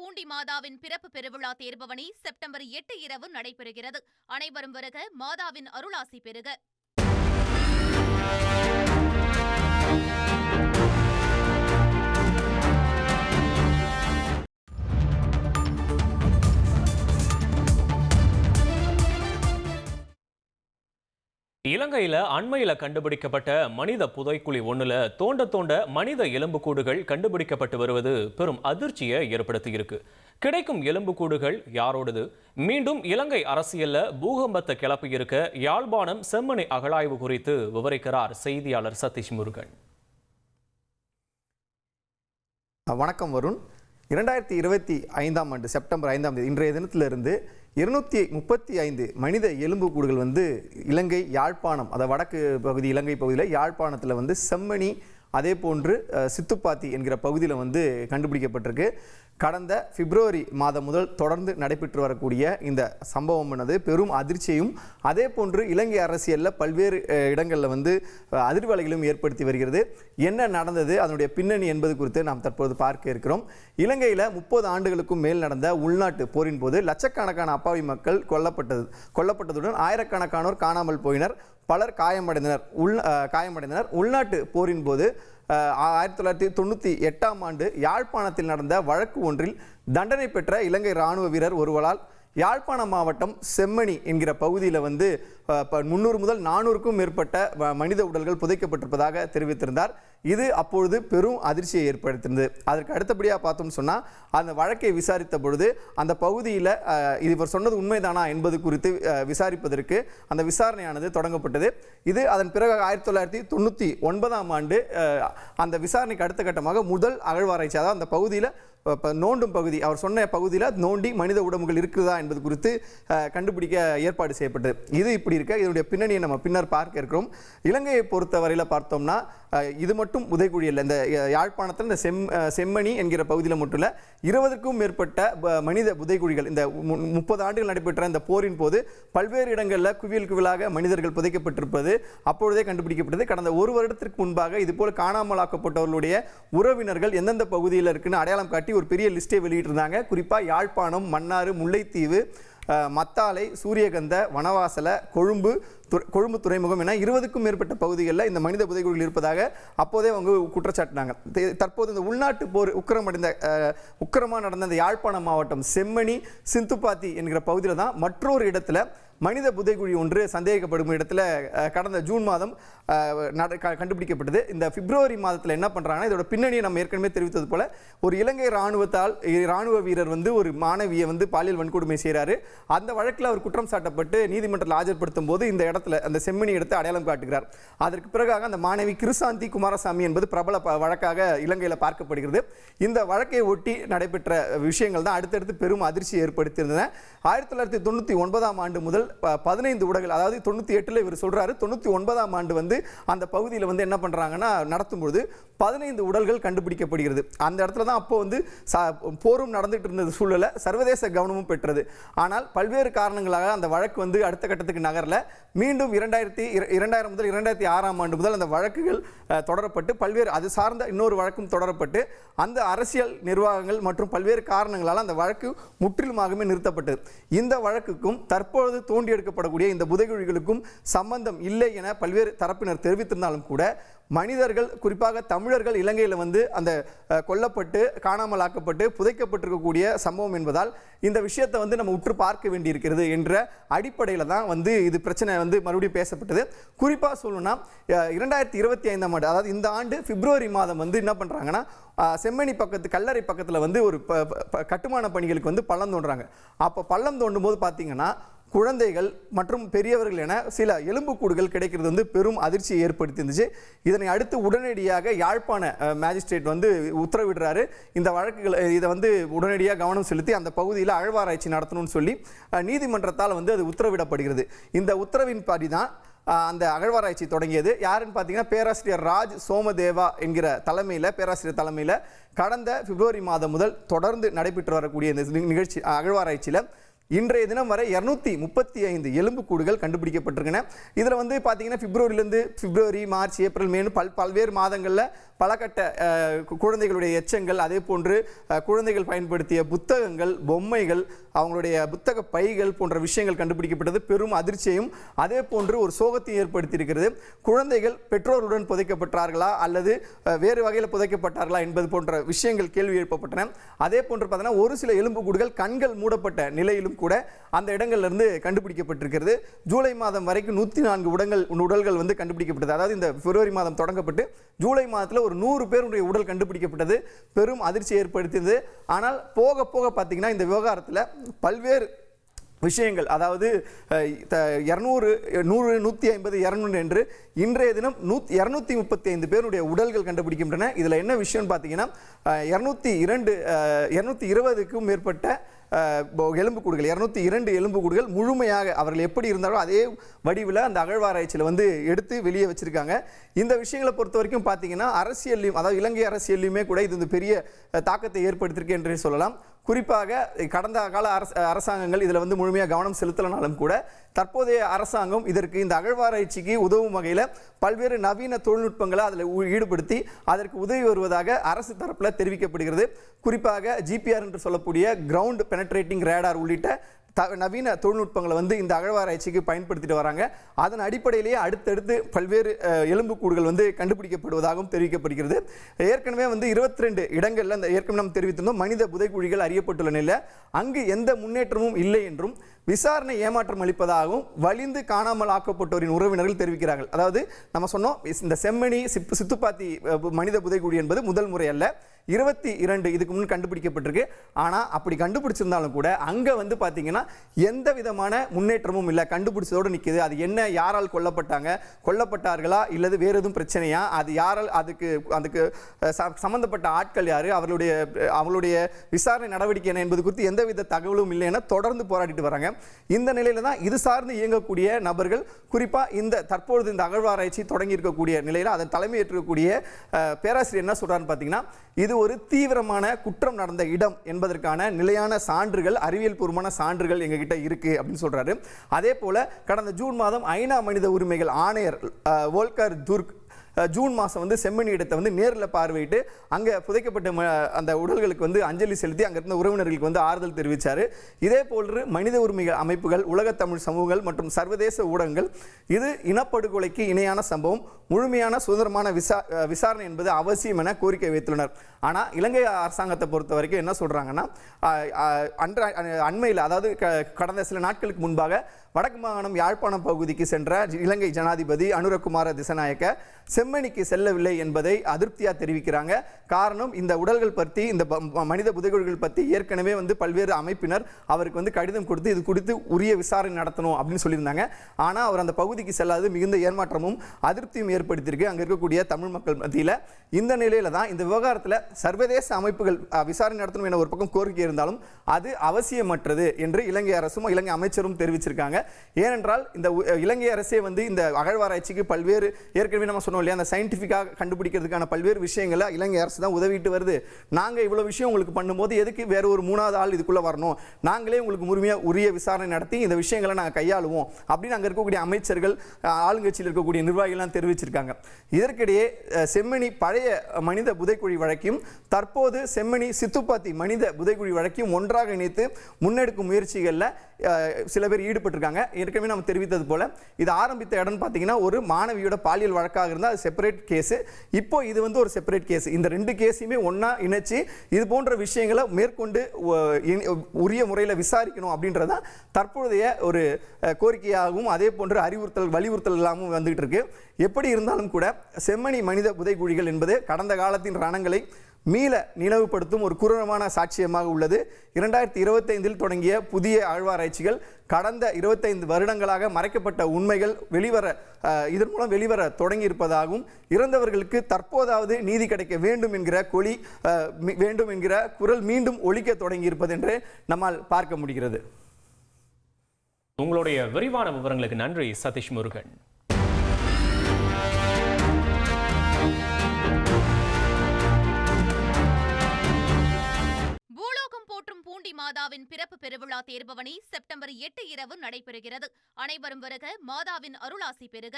பூண்டி மாதாவின் பிறப்பு பெருவிழா தேர்பவனி செப்டம்பர் 8 இரவு நடைபெறுகிறது. அனைவரும் வருக, மாதாவின் அருளாசி பெறுக. இலங்கையில அண்மையில கண்டுபிடிக்கப்பட்ட மனித புதைக்குழி ஒண்ணுல தோண்ட மனித எலும்புக்கூடுகள் கண்டுபிடிக்கப்பட்டு வருவது பெரும் அதிர்ச்சியை ஏற்படுத்தி இருக்கு. கிடைக்கும் எலும்புக்கூடுகள் யாரோடது? மீண்டும் இலங்கை அரசியல்ல பூகம்பத்தை கிளப்பி இருக்க யாழ்ப்பாணம் செம்மணி அகழாய்வு குறித்து விவரிக்கிறார் செய்தியாளர் சதீஷ் முருகன். வணக்கம் வருண். 2025ஆம் ஆண்டு செப்டம்பர் 5ஆம் தேதி இன்றைய தினத்திலிருந்து 235 மனித எலும்புக்கூடுகள் இலங்கை யாழ்ப்பாணம், அதாவது வடக்கு பகுதி இலங்கை பகுதியில் யாழ்ப்பாணத்தில் செம்மணி, அதே போன்று சித்துப்பாத்தி என்கிற பகுதியில் கண்டுபிடிக்கப்பட்டிருக்கு. கடந்த பிப்ரவரி மாதம் முதல் தொடர்ந்து நடைபெற்று வரக்கூடிய இந்த சம்பவம் பெரும் அதிர்ச்சியையும் அதே போன்று இலங்கை அரசியலில் பல்வேறு இடங்களில் அதிர்வலைகளும் ஏற்படுத்தி வருகிறது. என்ன நடந்தது, அதனுடைய பின்னணி என்பது குறித்து நாம் தற்போது பார்க்க இருக்கிறோம். இலங்கையில் 30 ஆண்டுகளுக்கும் மேல் நடந்த உள்நாட்டு போரின் போது லட்சக்கணக்கான அப்பாவி மக்கள் கொல்லப்பட்டதுடன் ஆயிரக்கணக்கானோர் காணாமல் போயினர், பலர் காயமடைந்தனர். உள்நாட்டு போரின் போது 1998ஆம் ஆண்டு யாழ்ப்பாணத்தில் நடந்த வழக்கு ஒன்றில் தண்டனை பெற்ற இலங்கை இராணுவ வீரர் ஒருவரால் யாழ்ப்பாணம் மாவட்டம் செம்மணி என்கிற பகுதியில் 300 முதல் 400க்கும் மேற்பட்ட மனித உடல்கள் புதைக்கப்பட்டிருப்பதாக தெரிவித்திருந்தார். இது அப்பொழுது பெரும் அதிர்ச்சியை ஏற்படுத்தியிருந்தது. அதற்கு அடுத்தபடியாக பார்த்தோம்னு சொன்னால், அந்த வழக்கை விசாரித்த பொழுது அந்த பகுதியில் இவர் சொன்னது உண்மைதானா என்பது குறித்து விசாரிப்பதற்கு அந்த விசாரணையானது தொடங்கப்பட்டது. இது அதன் பிறகு 1999ஆம் ஆண்டு அந்த விசாரணைக்கு அடுத்த கட்டமாக முதல் அகழ்வாராய்ச்சி, அதாவது அந்த பகுதியில் நோண்டும் பகுதி, அவர் சொன்ன பகுதியில் நோண்டி மனித உடம்புகள் இருக்குதா என்பது குறித்து கண்டுபிடிக்க ஏற்பாடு செய்யப்பட்டது. இது இப்படி இருக்க இதனுடைய பின்னணியை நம்ம பின்னர் பார்க்க இருக்கிறோம். இலங்கையை பொறுத்த வரையில் பார்த்தோம்னா, இது மட்டும் புதைக்குழி இல்லை. இந்த யாழ்ப்பாணத்தில் இந்த செம்மணி என்கிற பகுதியில் மட்டும் இல்லை, 20க்கும் மேற்பட்ட மனித புதைக்குழிகள் இந்த 30 ஆண்டுகள் நடைபெற்ற இந்த போரின் போது பல்வேறு இடங்களில் குவியலாக மனிதர்கள் புதைக்கப்பட்டிருப்பது அப்பொழுதே கண்டுபிடிக்கப்பட்டது. கடந்த ஒரு வருடத்திற்கு முன்பாக இதுபோல் காணாமலாக்கப்பட்டவர்களுடைய உறவினர்கள் எந்தெந்த பகுதியில் இருக்குன்னு அடையாளம் காட்டி ஒரு பெரிய லிஸ்டை வெளியிட்டிருந்தாங்க. குறிப்பாக யாழ்ப்பாணம், மன்னார், முல்லைத்தீவு, மத்தாலை, சூரியகந்த, வனவாசல, கொழும்பு துறைமுகம் என 20க்கும் மேற்பட்ட பகுதிகளில் இந்த மனித புதைகுழிகள் இருப்பதாக அப்போதே அவங்க குற்றச்சாட்டினாங்க. தற்போது இந்த உள்நாட்டு போர் உக்கிரமாக நடந்த இந்த யாழ்ப்பாணம் மாவட்டம் செம்மணி, சிந்துப்பாத்தி என்கிற பகுதியில் தான் மற்றொரு இடத்துல மனித புதைகுழி ஒன்று சந்தேகிக்கப்படும் இடத்துல கடந்த ஜூன் மாதம் கண்டுபிடிக்கப்பட்டது. இந்த பிப்ரவரி மாதத்தில் என்ன பண்ணுறாங்கன்னா, இதோட பின்னணியை நம்ம ஏற்கனவே தெரிவித்தது போல, ஒரு இலங்கை இராணுவ வீரர் ஒரு மாணவியை பாலியல் வன்கொடுமை செய்கிறாரு. அந்த வழக்கில் அவர் குற்றம் சாட்டப்பட்டு நீதிமன்றத்தில் ஆஜர்படுத்தும் போது இந்த இடத்துல அந்த செம்மணி இடத்தை அடையாளம் காட்டுகிறார். அதற்கு பிறகாக அந்த மாணவி கிருசாந்தி குமாரசாமி என்பது பிரபல வழக்காக இலங்கையில் பார்க்கப்படுகிறது. இந்த வழக்கை ஒட்டி நடைபெற்ற விஷயங்கள் தான் அடுத்தடுத்து பெரும் அதிர்ச்சி ஏற்படுத்தியிருந்தன. 1999ஆம் ஆண்டு முதல் 15 உடல்கள், அதாவது 98ல் இவர் சொல்றாரு, 99ஆம் ஆண்டு அந்த பகுதியில் என்ன பண்றாங்கன்னா நடத்தும்போது 15 உடல்கள் கண்டுபிடிக்கப்படுகிறது. அந்த இடத்துல தான் அப்போ போரும் நடந்துட்டு இருந்தது சூழல சர்வதேச கவனமும் பெற்றது. ஆனால் பல்வேறு காரணங்களாக அந்த வழக்கு அடுத்த கட்டத்துக்கு நகரல. மீண்டும் 2000 முதல் 2006ஆம் ஆண்டு முதல் அந்த வழக்குகள் தொடரப்பட்டு பல்வேறு அது சார்ந்த இன்னொரு வழக்கும் தொடரப்பட்டு அந்த அரசியல் நிர்வாகங்கள் மற்றும் பல்வேறு காரணங்களால் அந்த வழக்கு முற்றிலுமாகவே நிறுத்தப்பட்டது. இந்த வழக்குக்கும் தற்பொழுது தோண்டி எடுக்கப்படக்கூடிய இந்த புதைகுழிகளுக்கும் சம்பந்தம் இல்லை என பல்வேறு தரப்பினர் தெரிவித்திருந்தாலும் கூட, மனிதர்கள், குறிப்பாக தமிழர்கள் இலங்கையில் அந்த கொல்லப்பட்டு காணாமலாக்கப்பட்டு புதைக்கப்பட்டிருக்கக்கூடிய சம்பவம் என்பதால் இந்த விஷயத்தை நம்ம உற்று பார்க்க வேண்டியிருக்கிறது என்ற அடிப்படையில் தான் இது பிரச்சனை மறுபடியும் பேசப்பட்டது. குறிப்பாக சொல்லணும்னா 2025ஆம் ஆண்டு, அதாவது இந்த ஆண்டு பிப்ரவரி மாதம் என்ன பண்ணுறாங்கன்னா, செம்மணி கல்லறை பக்கத்தில் ஒரு கட்டுமான பணிகளுக்கு பள்ளம் தோன்றாங்க. அப்போ பள்ளம் தோண்டும் போது பார்த்தீங்கன்னா குழந்தைகள் மற்றும் பெரியவர்கள் என சில எலும்புக்கூடுகள் கிடைக்கிறது பெரும் அதிர்ச்சியை ஏற்படுத்தி இருந்துச்சு. இதனை அடுத்து உடனடியாக யாழ்ப்பாண மேஜிஸ்ட்ரேட் உத்தரவிடுறாரு. இந்த வழக்குகள் இதை உடனடியாக கவனம் செலுத்தி அந்த பகுதியில் அகழ்வாராய்ச்சி நடத்தணும்னு சொல்லி நீதிமன்றத்தால் அது உத்தரவிடப்படுகிறது. இந்த உத்தரவின்படி தான் அந்த அகழ்வாராய்ச்சி தொடங்கியது. யாருன்னு பார்த்தீங்கன்னா, பேராசிரியர் ராஜ் சோமதேவா என்கிற பேராசிரியர் தலைமையில் கடந்த பிப்ரவரி மாதம் முதல் தொடர்ந்து நடைபெற்று வரக்கூடிய இந்த நிகழ்ச்சி அகழ்வாராய்ச்சியில் இன்றைய தினம் வரை 235 எலும்புக்கூடுகள் கண்டுபிடிக்கப்பட்டிருக்கின்றன. இதில் வந்து பார்த்தீங்கன்னா பிப்ரவரி, மார்ச், ஏப்ரல், மே பல்வேறு மாதங்களில் பல கட்ட குழந்தைகளுடைய எச்சங்கள், அதே போன்று குழந்தைகள் பயன்படுத்திய புத்தகங்கள், பொம்மைகள், அவங்களுடைய புத்தக பைகள் போன்ற விஷயங்கள் கண்டுபிடிக்கப்பட்டது. பெரும் அதிர்ச்சியையும் அதே போன்று ஒரு சோகத்தையும் ஏற்படுத்தியிருக்கிறது. குழந்தைகள் பெற்றோருடன் புதைக்கப்பட்டார்களா அல்லது வேறு வகையில் புதைக்கப்பட்டார்களா என்பது போன்ற விஷயங்கள் கேள்வி எழுப்பப்பட்டன. அதே போன்று பார்த்தீங்கன்னா ஒரு சில எலும்புக்கூடுகள் கண்கள் மூடப்பட்ட நிலையிலும் கூட அந்த இடங்களிலிருந்து கண்டுபிடிக்கப்பட்டிருக்கிறது. ஜூலை மாதம் வரைக்கும் 104 உடல்கள் வந்து கண்டுபிடிக்கப்பட்டது. அதாவது இந்த பிப்ரவரி மாதம் தொடங்கப்பட்டு ஜூலை மாதத்தில் ஒரு 100 பேருடைய உடல் கண்டுபிடிக்கப்பட்டது. பெரும் அதிர்ச்சி ஏற்படுத்தியது. ஆனால் போக போக பார்த்தீங்கன்னா இந்த விவகாரத்தில் பல்வேறு விஷயங்கள், அதாவது 200, 100, 150, 200 என்று இன்றைய தினம் 235 பேருடைய உடல்கள் கண்டுபிடிக்கின்றன. இதில் என்ன விஷயம்னு பார்த்தீங்கன்னா 220க்கும் மேற்பட்ட எலும்புக்கூடுகள், 202 எலும்புக்கூடுகள் முழுமையாக அவர்கள் எப்படி இருந்தாலும் அதே வடிவில் அந்த அகழ்வாராய்ச்சியில் வந்து எடுத்து வெளியே வச்சிருக்காங்க. இந்த விஷயங்களை பொறுத்த வரைக்கும் பார்த்தீங்கன்னா அரசியல்லையும், அதாவது இலங்கை அரசியல்லையுமே கூட இது பெரிய தாக்கத்தை ஏற்படுத்தியிருக்கு என்றே சொல்லலாம். குறிப்பாக கடந்த கால அரசாங்கங்கள் இதில் வந்து முழுமையாக கவனம் செலுத்தலனாலும் கூட தற்போதைய அரசாங்கம் இதற்கு, இந்த அகழ்வாராய்ச்சிக்கு உதவும் வகையில் பல்வேறு நவீன தொழில்நுட்பங்களை அதில் ஈடுபடுத்தி அதற்கு உதவி வருவதாக அரசு தரப்பில் தெரிவிக்கப்படுகிறது. குறிப்பாக ஜிபிஆர் என்று சொல்லக்கூடிய கிரவுண்ட் பெனட்ரேட்டிங் ரேடார் உள்ளிட்ட நவீன தொழில்நுட்பங்களை வந்து இந்த அகழ்வாராய்ச்சிக்கு பயன்படுத்திட்டு வராங்க. அதன் அடிப்படையிலேயே அடுத்தடுத்து பல்வேறு எலும்புக்கூடுகள் வந்து கண்டுபிடிக்கப்படுவதாகவும் தெரிவிக்கப்படுகிறது. ஏற்கனவே வந்து 22 இடங்களில் அந்த ஏற்கனவே நாம் தெரிவித்திருந்தோம் மனித புதைக்குழிகள் அறியப்பட்டுள்ள நிலையில் அங்கு எந்த முன்னேற்றமும் இல்லை என்றும் விசாரணை ஏமாற்றம் அளிப்பதாகவும் வலிந்து காணாமல் ஆக்கப்பட்டோரின் உறவினர்கள் தெரிவிக்கிறார்கள். அதாவது நம்ம சொன்னோம் இந்த செம்மணி சித்துப்பாத்தி மனித புதைக்குழி என்பது முதல் முறை அல்ல, 22 இதுக்கு முன் கண்டுபிடிக்கப்பட்டிருக்கு. ஆனால் அப்படி கண்டுபிடிச்சிருந்தாலும் கூட அங்கே வந்து பார்த்தீங்கன்னா எந்த விதமான முன்னேற்றமும் இல்லை, கண்டுபிடிச்சதோடு நிற்குது. அது என்ன, யாரால் கொல்லப்பட்டார்களா இல்லது வேறு எதுவும் பிரச்சனையா, அது யாரால், அதுக்கு சம்பந்தப்பட்ட ஆட்கள் யாரு, அவர்களுடைய விசாரணை நடவடிக்கை என்ன என்பது குறித்து எந்தவித தகவலும் இல்லை என தொடர்ந்து போராடிட்டு வராங்க. இந்த நிலையில தான் இது சார்ந்து இயங்கக்கூடிய நபர்கள், குறிப்பாக இந்த தற்பொழுது இந்த அகழ்வாராய்ச்சி தொடங்கி இருக்கக்கூடிய நிலையில் அதன் தலைமை ஏற்கக்கூடிய பேராசிரியர் என்ன சொல்றாருன்னு பார்த்தீங்கன்னா, இது ஒரு தீவிரமான குற்றம் நடந்த இடம் என்பதற்கான நிலையான சான்றுகள், அறிவியல் பூர்வமான சான்றுகள் எங்ககிட்ட இருக்கு அப்படின்னு சொல்றாரு. அதே போல கடந்த ஜூன் மாதம் ஐநா மனித உரிமைகள் ஆணையர் வோல்கர் துர்க் ஜூன் மாதம் வந்து செம்மணி இடத்தை வந்து நேரில் பார்வையிட்டு அங்கே புதைக்கப்பட்ட அந்த உடல்களுக்கு வந்து அஞ்சலி செலுத்தி அங்கே இருந்த உறவினர்களுக்கு வந்து ஆறுதல் தெரிவித்தார். இதே போன்று மனித உரிமைகள் அமைப்புகள், உலகத் தமிழ் சமூகங்கள் மற்றும் சர்வதேச ஊடகங்கள் இது இனப்படுகொலைக்கு இணையான சம்பவம், முழுமையான சுதந்திரமான விசாரணை என்பது அவசியம் என கோரிக்கை வைத்துள்ளனர். ஆனால் இலங்கை அரசாங்கத்தை பொறுத்த வரைக்கும் என்ன சொல்கிறாங்கன்னா, அண்மையில், அதாவது கடந்த சில நாட்களுக்கு முன்பாக வடக்கு மாகாணம் யாழ்ப்பாணம் பகுதிக்கு சென்ற இலங்கை ஜனாதிபதி அனுரகுமார திசநாயக்க செம்மணிக்கு செல்லவில்லை என்பதை அதிருப்தியாக தெரிவிக்கிறாங்க. காரணம், இந்த உடல்கள் பற்றி, இந்த மனித புதைகுழிகள் பற்றி ஏற்கனவே வந்து பல்வேறு அமைப்பினர் அவருக்கு வந்து கடிதம் கொடுத்து இது குறித்து உரிய விசாரணை நடத்தணும் அப்படின்னு சொல்லியிருந்தாங்க. ஆனால் அவர் அந்த பகுதிக்கு செல்லாது மிகுந்த ஏமாற்றமும் அதிருப்தியும் ஏற்படுத்தியிருக்கு அங்கே இருக்கக்கூடிய தமிழ் மக்கள் மத்தியில். இந்த நிலையில தான் இந்த விவகாரத்தில் சர்வதேச அமைப்புகள் விசாரணை நடத்தணும் என ஒரு பக்கம் கோரிக்கை இருந்தாலும் அது அவசியமற்றது என்று இலங்கை அரசும் இலங்கை அமைச்சரும் தெரிவிச்சிருக்காங்க. ஏனென்றால் இந்த இலங்கை அரசே வந்து இந்த அகழ்வாராய்ச்சிக்கு பல்வேறு, ஏற்கனவே நம்ம சொன்னோம் இல்லையா, அந்த சயின்டிஃபிக்காக கண்டுபிடிக்கிறதுக்கான பல்வேறு விஷயங்களை இலங்கை அரசு தான் உதவிட்டு வருது. நாங்கள் இவ்வளோ விஷயம் உங்களுக்கு பண்ணும்போது எதுக்கு வேற ஒரு 3வது ஆள் இதுக்குள்ளே வரணும், நாங்களே உங்களுக்கு முழுமையாக உரிய விசாரணை நடத்தி இந்த விஷயங்களை நாங்கள் கையாளுவோம் அப்படின்னு அங்கே இருக்கக்கூடிய அமைச்சர்கள், ஆளுங்கட்சியில் இருக்கக்கூடிய நிர்வாகிகள்லாம் தெரிவிச்சிருக்காங்க. இதற்கிடையே செம்மணி பழைய மனித புதைக்குழி வழக்கையும் தற்போது செம்மணி சித்துப்பாத்தி மனித புதைக்குழி வழக்கையும் ஒன்றாக இணைத்து முன்னெடுக்கும் முயற்சிகளில் சில பேர் ஈடுபட்டிருக்காங்க. ஏற்கனவே நம்ம தெரிவித்தது போல இது ஆரம்பித்த இடம் பார்த்தீங்கன்னா ஒரு மாணவியோட பாலியல் வழக்காக இருந்தால் அது செப்பரேட் கேஸ். இப்போ இது வந்து ஒரு செப்பரேட் கேஸ். இந்த 2 கேஸையுமே ஒன்றா இணைச்சு இது போன்ற விஷயங்களை மேற்கொண்டு உரிய முறையில் விசாரிக்கணும் அப்படின்றதான் தற்போதைய ஒரு கோரிக்கையாகவும் அதே போன்ற வலியுறுத்தல் எல்லாமும் வந்துகிட்டு இருக்கு. எப்படி இருந்தாலும் கூட செம்மணி மனித புதைக்குழிகள் என்பது கடந்த காலத்தின் ரணங்களை மீள நினைவுபடுத்தும் ஒரு குரூரமான சாட்சியமாக உள்ளது. 2025 தொடங்கிய புதிய அகழ்வாராய்ச்சிகள் கடந்த 25 வருடங்களாக மறைக்கப்பட்ட உண்மைகள் இதன் மூலம் வெளிவர தொடங்கி இருப்பதாகவும், இறந்தவர்களுக்கு தற்போதாவது நீதி கிடைக்க வேண்டும் என்கிற குரல் மீண்டும் ஒலிக்க தொடங்கி இருப்பது என்று நம்மால் பார்க்க முடிகிறது. உங்களுடைய விரிவான விவரங்களுக்கு நன்றி சதீஷ் முருகன். பூலோகம் போற்றும் பூண்டி மாதா மாதாவின் பிறப்பு பெருவிழா தேர்பவனி செப்டம்பர் 8 இரவு நடைபெறுகிறது. அனைவரும் வருக, மாதாவின் அருளாசி பெறுக.